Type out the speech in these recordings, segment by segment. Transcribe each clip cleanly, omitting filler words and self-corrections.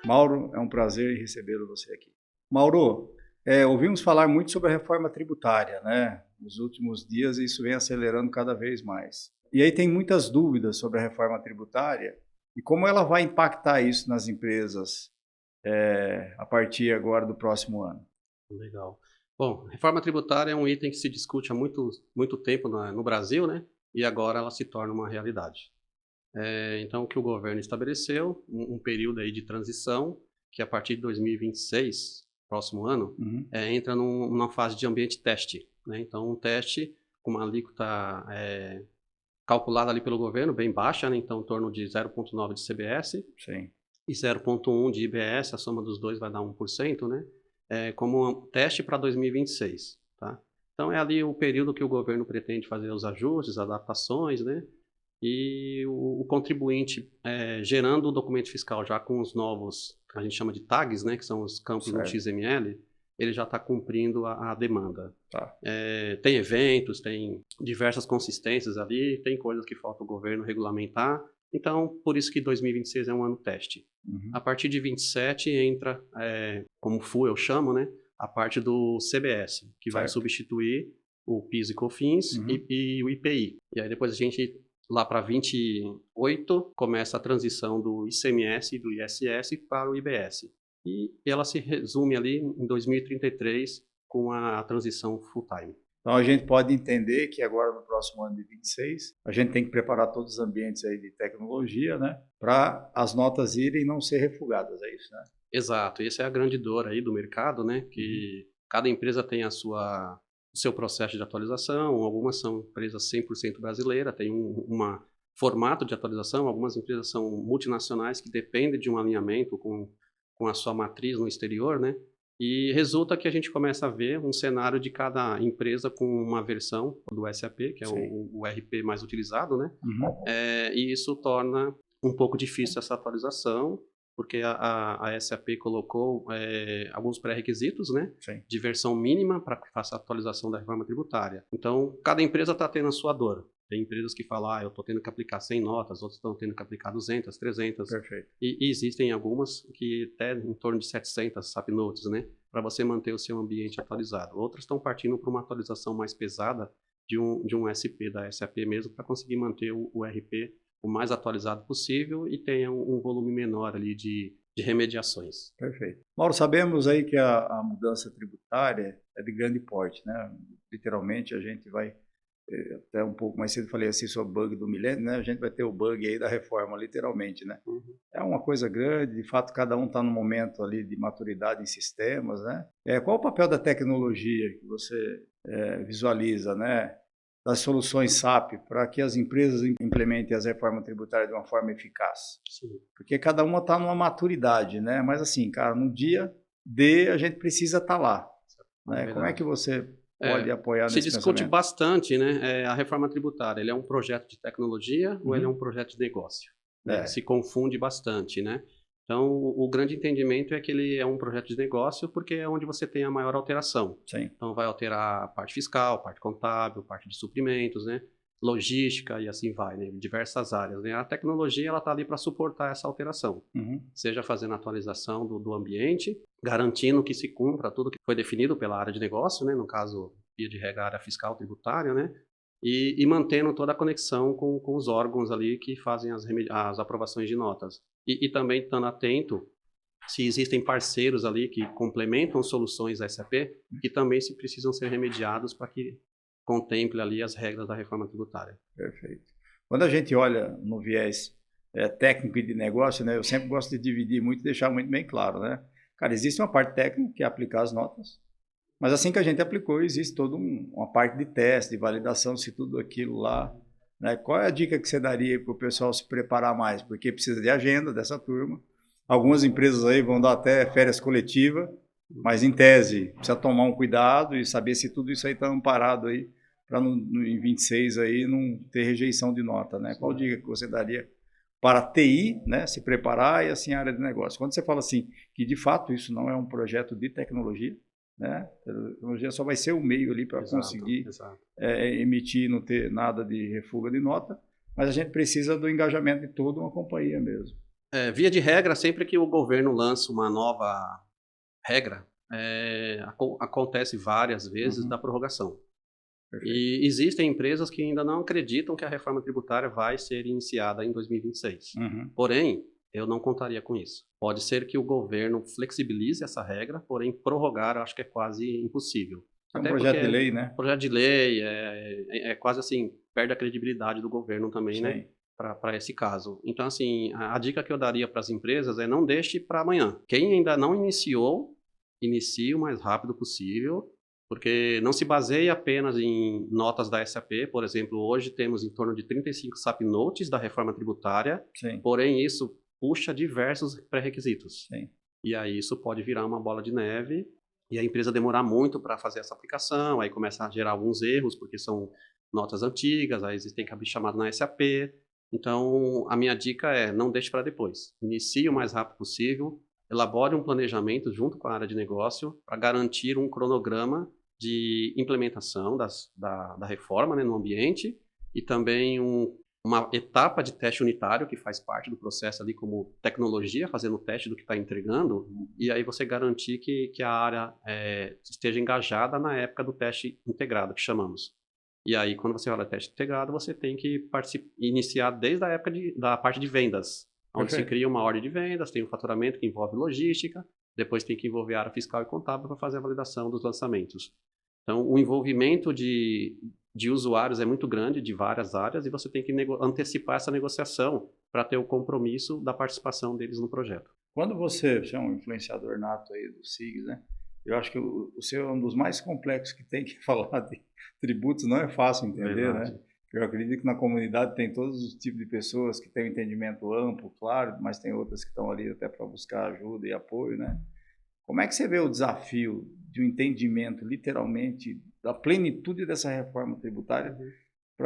Mauro, é um prazer recebê-lo você aqui. Mauro, ouvimos falar muito sobre a reforma tributária, né? Nos últimos dias isso vem acelerando cada vez mais. E aí tem muitas dúvidas sobre a reforma tributária e como ela vai impactar isso nas empresas a partir agora do próximo ano. Legal. Bom, reforma tributária é um item que se discute há muito tempo no Brasil, né? E agora ela se torna uma realidade. Então, o que o governo estabeleceu, um período aí de transição, que a partir de 2026, próximo ano, entra numa fase de ambiente teste, né? Então, um teste com uma alíquota calculada ali pelo governo, bem baixa, né? Então, em torno de 0,9 de CBS. Sim. E 0,1 de IBS, a soma dos dois vai dar 1%, né? Como um teste para 2026, tá? Então, é ali o período que o governo pretende fazer os ajustes, adaptações, né? E o contribuinte, gerando o documento fiscal já com os novos, que a gente chama de tags, né? Que são os campos no XML, ele já está cumprindo a demanda. Tá. Tem eventos, tem diversas consistências ali, tem coisas que falta o governo regulamentar. Então, por isso que 2026 é um ano teste. A partir de 27 entra, como FU eu chamo, né, a parte do CBS, que vai substituir o PIS e COFINS e o IPI. E aí depois a gente, lá para 28, começa a transição do ICMS e do ISS para o IBS. E ela se resume ali em 2033 com a transição full-time. Então, a gente pode entender que agora, no próximo ano de 26, a gente tem que preparar todos os ambientes aí de tecnologia, né, para as notas irem e não ser refugadas, é isso, né? Exato, essa é a grande dor aí do mercado, né, que cada empresa tem o seu processo de atualização, algumas são empresas 100% brasileiras, tem formato de atualização, algumas empresas são multinacionais que dependem de um alinhamento com a sua matriz no exterior, né? E resulta que a gente começa a ver um cenário de cada empresa com uma versão do SAP, que é o RP mais utilizado, né? E isso torna um pouco difícil essa atualização, porque a SAP colocou alguns pré-requisitos, né? De versão mínima para que faça a atualização da reforma tributária. Então, cada empresa está tendo a sua dor. Tem empresas que falam, eu estou tendo que aplicar 100 notas, outros estão tendo que aplicar 200, 300. Perfeito. E existem algumas que até em torno de 700 SAP Notes, né? Para você manter o seu ambiente atualizado. Outras estão partindo para uma atualização mais pesada de um SP da SAP mesmo, para conseguir manter o RP o mais atualizado possível e tenha um volume menor ali de remediações. Perfeito. Mauro, sabemos aí que a mudança tributária é de grande porte, né? Literalmente a gente vai, até um pouco mais cedo falei assim sobre o bug do milênio, né? A gente vai ter o bug aí da reforma, literalmente, né? É uma coisa grande, de fato cada um está num momento ali de maturidade em sistemas, né? Qual o papel da tecnologia que você visualiza, né? Das soluções SAP para que as empresas implementem as reformas tributárias de uma forma eficaz? Sim. Porque cada uma está numa maturidade, né? Mas assim, cara, no dia D a gente precisa estar lá, né? Como é que você pode apoiar nesse pensamento? Se discute bastante, né? A reforma tributária, ele é um projeto de tecnologia ou ele é um projeto de negócio? Se confunde bastante, né? Então, o grande entendimento é que ele é um projeto de negócio porque é onde você tem a maior alteração. Sim. Então, vai alterar a parte fiscal, parte contábil, parte de suprimentos, né? Logística e assim vai, né? Diversas áreas, né? A tecnologia ela está ali para suportar essa alteração, seja fazendo a atualização do ambiente, garantindo que se cumpra tudo que foi definido pela área de negócio, né? No caso, via de regra, área fiscal tributária, né? E mantendo toda a conexão com os órgãos ali que fazem as aprovações de notas. E também estando atento se existem parceiros ali que complementam soluções SAP que também se precisam ser remediados para que contemple ali as regras da reforma tributária. Perfeito. Quando a gente olha no viés técnico e de negócio, né, eu sempre gosto de dividir muito e deixar muito bem claro, né? Cara, existe uma parte técnica que é aplicar as notas, mas assim que a gente aplicou, existe toda uma parte de teste, de validação, se tudo aquilo lá, né? Qual é a dica que você daria para o pessoal se preparar mais? Porque precisa de agenda dessa turma. Algumas empresas aí vão dar até férias coletivas, mas em tese precisa tomar um cuidado e saber se tudo isso aí está amparado aí para em 26 aí não ter rejeição de nota, né? Qual dica que você daria para a TI, né, se preparar e assim a área de negócio? Quando você fala assim que de fato isso não é um projeto de tecnologia, né? A tecnologia só vai ser o meio ali para conseguir emitir e não ter nada de refuga de nota, mas a gente precisa do engajamento de toda uma companhia mesmo. Via de regra, sempre que o governo lança uma nova regra, acontece várias vezes da prorrogação. Perfeito. E existem empresas que ainda não acreditam que a reforma tributária vai ser iniciada em 2026. Porém, eu não contaria com isso. Pode ser que o governo flexibilize essa regra, porém prorrogar eu acho que é quase impossível. É um Até projeto porque de lei, né? projeto de lei é quase assim, perde a credibilidade do governo também, Sim. né? Para esse caso. Então, assim, a dica que eu daria para as empresas é não deixe para amanhã. Quem ainda não iniciou, inicie o mais rápido possível, porque não se baseia apenas em notas da SAP. Por exemplo, hoje temos em torno de 35 SAP Notes da reforma tributária, Sim. porém isso puxa diversos pré-requisitos. Sim. E aí isso pode virar uma bola de neve e a empresa demorar muito para fazer essa aplicação, aí começa a gerar alguns erros, porque são notas antigas, aí existem cabine chamado na SAP. Então, a minha dica é, não deixe para depois. Inicie o mais rápido possível, elabore um planejamento junto com a área de negócio para garantir um cronograma de implementação da reforma, né, no ambiente e também uma etapa de teste unitário que faz parte do processo ali como tecnologia, fazendo o teste do que está entregando, e aí você garantir que a área esteja engajada na época do teste integrado, que chamamos. E aí, quando você fala teste integrado, você tem que iniciar desde a época da parte de vendas, onde se cria uma ordem de vendas, tem o faturamento que envolve logística, depois tem que envolver a área fiscal e contábil para fazer a validação dos lançamentos. Então, o envolvimento de usuários é muito grande, de várias áreas, e você tem que antecipar essa negociação para ter o compromisso da participação deles no projeto. Quando você é um influenciador nato aí do SIGS, né? Eu acho que o seu é um dos mais complexos que tem que falar de tributos, não é fácil entender, verdade, né? Eu acredito que na comunidade tem todos os tipos de pessoas que têm um entendimento amplo, claro, mas tem outras que estão ali até para buscar ajuda e apoio, né? Como é que você vê o desafio de um entendimento, literalmente, da plenitude dessa reforma tributária,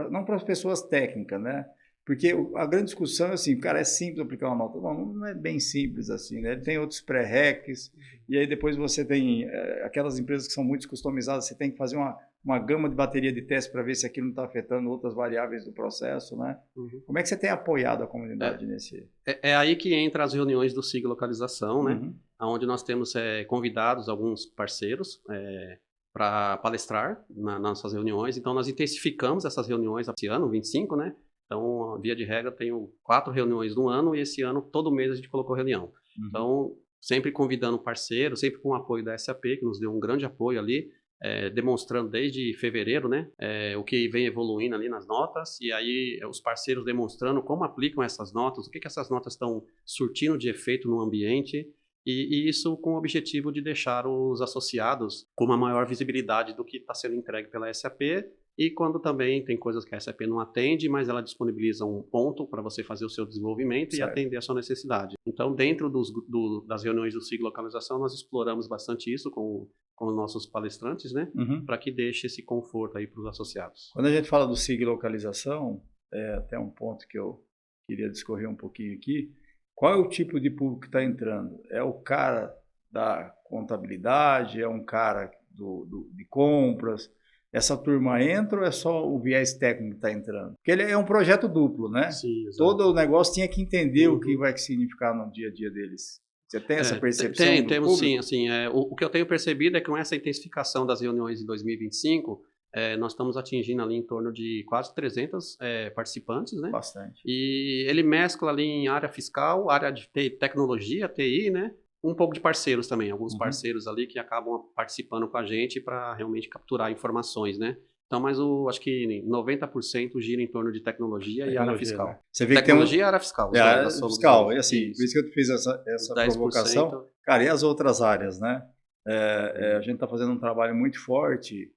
não para as pessoas técnicas, né? Porque a grande discussão é assim, cara, é simples aplicar uma nota. Não é bem simples assim, né? Ele tem outros pré-requisitos, e aí depois você tem aquelas empresas que são muito customizadas, você tem que fazer uma gama de bateria de testes para ver se aquilo não está afetando outras variáveis do processo, né? Como é que você tem apoiado a comunidade nesse... É aí que entra as reuniões do SIG Localização, né? Onde nós temos convidados alguns parceiros para palestrar nas nossas reuniões. Então, nós intensificamos essas reuniões esse ano, 25, né? Então, via de regra, tenho 4 reuniões no ano e esse ano, todo mês, a gente colocou reunião. Então, sempre convidando parceiros, sempre com o apoio da SAP, que nos deu um grande apoio ali, demonstrando desde fevereiro, né, o que vem evoluindo ali nas notas, e aí os parceiros demonstrando como aplicam essas notas, o que essas notas estão surtindo de efeito no ambiente, e isso com o objetivo de deixar os associados com uma maior visibilidade do que está sendo entregue pela SAP, e quando também tem coisas que a SAP não atende, mas ela disponibiliza um ponto para você fazer o seu desenvolvimento e atender a sua necessidade. Então, dentro das reuniões do SIG Localização, nós exploramos bastante isso com os nossos palestrantes, né? Para que deixe esse conforto aí para os associados. Quando a gente fala do SIG Localização, até um ponto que eu queria discorrer um pouquinho aqui, qual é o tipo de público que está entrando? É o cara da contabilidade? É um cara de compras? Essa turma entra ou é só o viés técnico que está entrando? Porque ele é um projeto duplo, né? Sim, exato. Todo o negócio tinha que entender o que vai significar no dia a dia deles. Você tem essa percepção? Temos sim. Assim, o que eu tenho percebido é que com essa intensificação das reuniões em 2025, nós estamos atingindo ali em torno de quase 300 participantes, né? Bastante. E ele mescla ali em área fiscal, área de tecnologia, TI, né? Um pouco de parceiros também, alguns parceiros ali que acabam participando com a gente para realmente capturar informações, né? Então, mas acho que 90% gira em torno de tecnologia e área fiscal. Né? Você vê tecnologia que e área fiscal. Área fiscal, e assim, por isso que eu fiz essa provocação. Cara, e as outras áreas, né? A gente está fazendo um trabalho muito forte,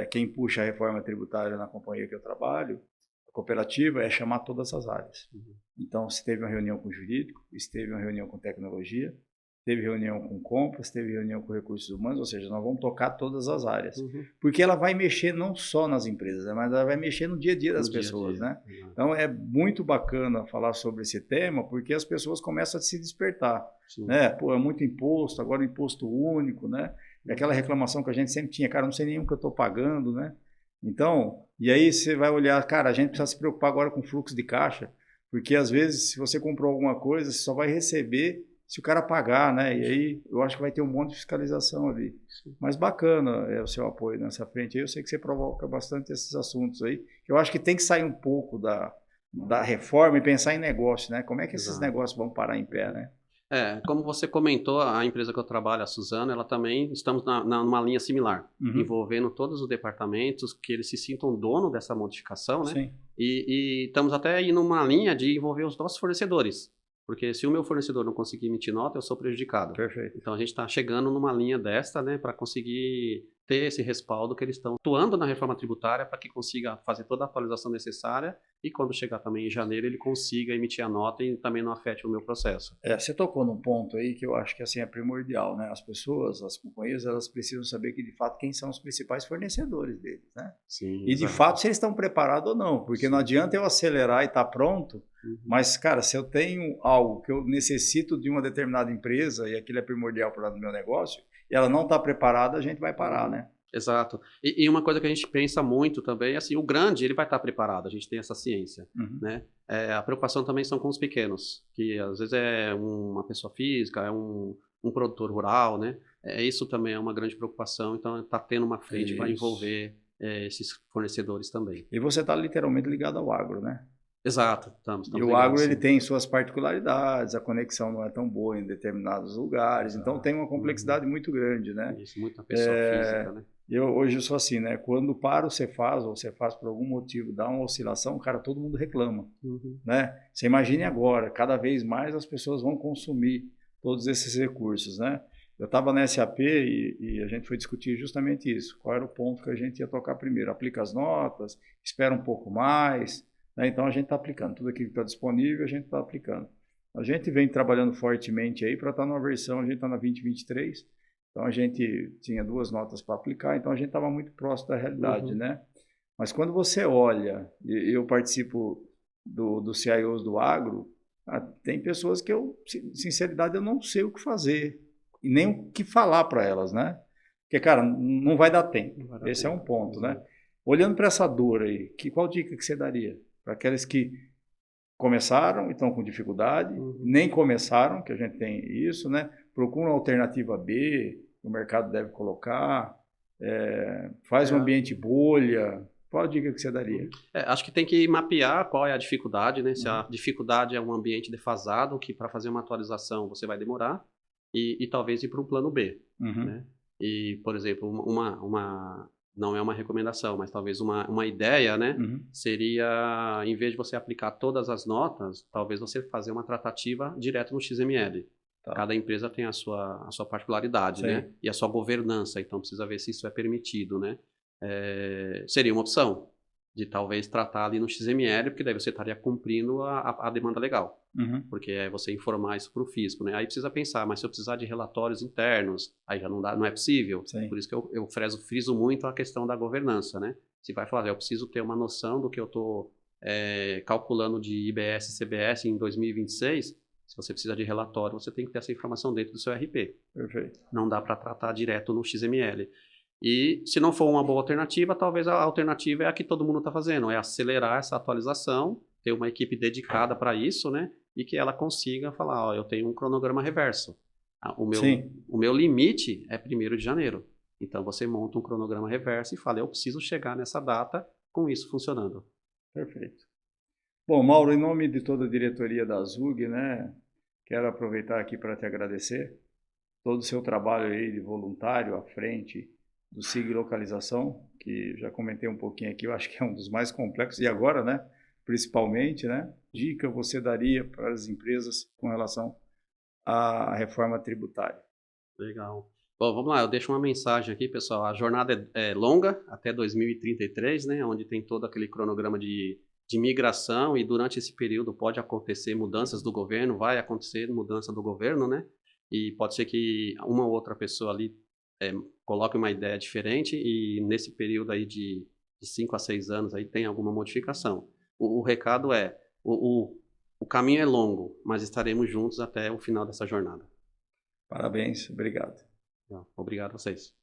quem puxa a reforma tributária na companhia que eu trabalho, a cooperativa, é chamar todas as áreas. Então, se teve uma reunião com jurídico, se teve uma reunião com tecnologia, teve reunião com compras, teve reunião com recursos humanos, ou seja, nós vamos tocar todas as áreas. Porque ela vai mexer não só nas empresas, mas ela vai mexer no dia a dia das pessoas, né? Então, é muito bacana falar sobre esse tema, porque as pessoas começam a se despertar, né? Pô, é muito imposto, agora imposto único, né? É aquela reclamação que a gente sempre tinha, cara, não sei nem o que eu estou pagando, né? Então, e aí você vai olhar, cara, a gente precisa se preocupar agora com fluxo de caixa, Porque às vezes, se você comprou alguma coisa, você só vai receber se o cara pagar, né? E aí eu acho que vai ter um monte de fiscalização ali. Mas bacana o seu apoio nessa frente. Eu sei que você provoca bastante esses assuntos aí. Eu acho que tem que sair um pouco da reforma e pensar em negócio, né? Como é que esses Exato. negócios vão parar em pé, né? Como você comentou, a empresa que eu trabalho, a Suzano, ela também estamos numa linha similar, Uhum. envolvendo todos os departamentos, que eles se sintam dono dessa modificação, né? Sim, E estamos até aí numa linha de envolver os nossos fornecedores, porque se o meu fornecedor não conseguir emitir nota, eu sou prejudicado. perfeito. Então a gente está chegando numa linha desta, né, para conseguir ter esse respaldo que eles estão atuando na reforma tributária para que consiga fazer toda a atualização necessária e quando chegar também em janeiro ele consiga emitir a nota e também não afete o meu processo. Você tocou num ponto aí que eu acho que assim é primordial, né? As pessoas, as companhias, elas precisam saber que de fato quem são os principais fornecedores deles, né? Sim, E de fato exato. se eles estão preparados ou não, porque não Sim. adianta eu acelerar e estar pronto, Uhum. mas cara, se eu tenho algo que eu necessito de uma determinada empresa e aquilo é primordial para o meu negócio, e ela não está preparada, a gente vai parar, Uhum. né? Exato. E uma coisa que a gente pensa muito também, assim, o grande, ele vai estar preparado, a gente tem essa ciência, Uhum. né? A preocupação também são com os pequenos, que às vezes é uma pessoa física, é um produtor rural, né? Isso também é uma grande preocupação, então está tendo uma frente para Isso. envolver esses fornecedores também. E você está literalmente ligado ao agro, né? Exato, E estamos o agro ligados, ele sim. tem suas particularidades, a conexão não é tão boa em determinados lugares, então Exato. tem uma Uhum. complexidade muito grande, né? Isso, muita pessoa física, né? Hoje eu sou assim, né? Quando para o Cefaz, ou o Cefaz por algum motivo dá uma oscilação, cara, todo mundo reclama, Uhum. né? Você imagine agora, cada vez mais as pessoas vão consumir todos esses recursos, né? Eu estava na SAP e a gente foi discutir justamente isso. Qual era o ponto que a gente ia tocar primeiro? Aplica as notas, espera um pouco mais, né? Então a gente está aplicando tudo aquilo que está disponível, a gente está aplicando. A gente vem trabalhando fortemente aí para estar numa versão, a gente está na 2023. Então a gente tinha 2 notas para aplicar, então a gente estava muito próximo da realidade, Uhum. né? Mas quando você olha, e eu participo dos CIOs do agro, tem pessoas que eu, sinceridade, eu não sei o que fazer e nem o que falar para elas, né? Porque, cara, não vai dar tempo. Não vai dar Esse é um tempo. ponto, né? Exato. Olhando para essa dor aí, qual dica que você daria para aqueles que começaram e estão com dificuldade, Uhum. nem começaram, que a gente tem isso, né? Procuram uma alternativa B, o mercado deve colocar, faz um É, ambiente bolha. Qual a dica que você daria? Acho que tem que mapear qual é a dificuldade, né? Se a Uhum. dificuldade é um ambiente defasado, que para fazer uma atualização você vai demorar, e talvez ir para um plano B, Uhum. né? E, por exemplo, não é uma recomendação, mas talvez uma ideia, né? Uhum. Seria, em vez de você aplicar todas as notas, talvez você fazer uma tratativa direto no XML. Tá. Cada empresa tem a sua particularidade, né? Sim. E a sua governança, então precisa ver se isso é permitido, né? Seria uma opção de talvez tratar ali no XML, porque daí você estaria cumprindo a demanda legal, Uhum. porque é você informar isso para o fisco, né? Aí precisa pensar, mas se eu precisar de relatórios internos, aí já não dá, não é possível. Sim. Por isso que eu friso muito a questão da governança, né? Se vai falar, eu preciso ter uma noção do que eu estou calculando de IBS e CBS em 2026. Se você precisa de relatório, você tem que ter essa informação dentro do seu RP. Perfeito. Não dá para tratar direto no XML. E se não for uma boa alternativa, talvez a alternativa é a que todo mundo está fazendo, é acelerar essa atualização, ter uma equipe dedicada para isso, né? E que ela consiga falar, ó, eu tenho um cronograma reverso. Sim. O meu limite é 1º de janeiro. Então você monta um cronograma reverso e fala, eu preciso chegar nessa data com isso funcionando. Perfeito. Bom, Mauro, em nome de toda a diretoria da ZUG, né, quero aproveitar aqui para te agradecer todo o seu trabalho aí de voluntário à frente do SIG Localização, que já comentei um pouquinho aqui, eu acho que é um dos mais complexos, e agora, né, principalmente, né, dica você daria para as empresas com relação à reforma tributária? Legal. Bom, vamos lá, eu deixo uma mensagem aqui, pessoal. A jornada é longa, até 2033, né, onde tem todo aquele cronograma de migração e durante esse período pode acontecer mudanças do governo, vai acontecer mudança do governo, né? E pode ser que uma ou outra pessoa ali é, coloque uma ideia diferente e nesse período aí de 5 a 6 anos aí tem alguma modificação. O recado é, o caminho é longo, mas estaremos juntos até o final dessa jornada. Parabéns, obrigado. Obrigado a vocês.